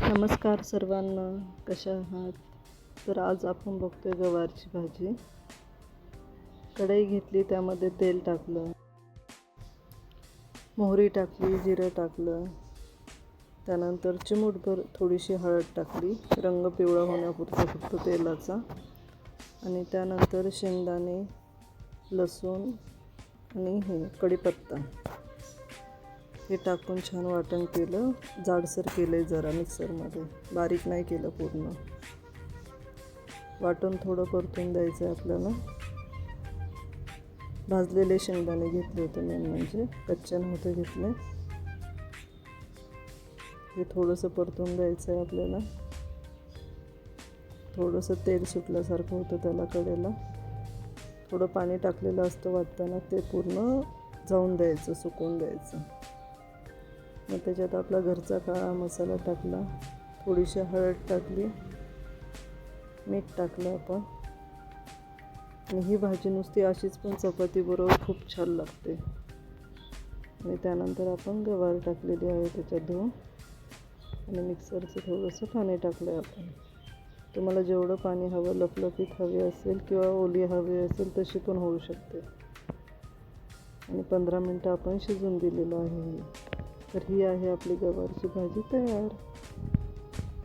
नमस्कार सर्वांना, कशा आहात? तर आज आपण बघतोय गवारची भाजी. कढई घेतली, त्यामध्ये तेल टाकलं, मोहरी टाकली, जिरं टाकलं, त्यानंतर चिमूटभर थोडीशी हळद टाकली, रंग पिवळा होण्यापुरता फक्त तेलाचा. आणि त्यानंतर शेंगदाणे, लसूण आणि कढीपत्ता हे टाकून छान वाटण केलं. जाडसर केलं आहे जरा मिक्सरमध्ये, बारीक नाही केलं पूर्ण. वाटण थोडं परतून द्यायचं आहे आपल्याला. भाजलेले शेंगदाणे घेतले होते, मेन म्हणजे कच्चे नव्हते घेतले. हे थोडंसं परतून द्यायचं आहे आपल्याला. थोडंसं तेल सुटल्यासारखं होतं त्याला कडेला. थोडं पाणी टाकलेलं असतं वाटताना, ते पूर्ण जाऊन द्यायचं, सुकवून द्यायचं. मग त्याच्यात आपला घरचा काळा मसाला टाकला, थोडीशी हळद टाकली, मीठ टाकलं आपण. आणि ही भाजी नुसती अशीच पण चपातीबरोबर खूप छान लागते. आणि त्यानंतर आपण गवार टाकलेली आहे त्याच्यात धुवून. आणि मिक्सरचं थोडंसं पाणी टाकलं आहे आपण. तुम्हाला जेवढं पाणी हवं, लपलपीत हवी असेल किंवा ओली हवी असेल तशी पण होऊ शकते. आणि 15 मिनटं आपण शिजवून दिलेलं आहे. तर ही आहे आपली गवारची भाजी तयार.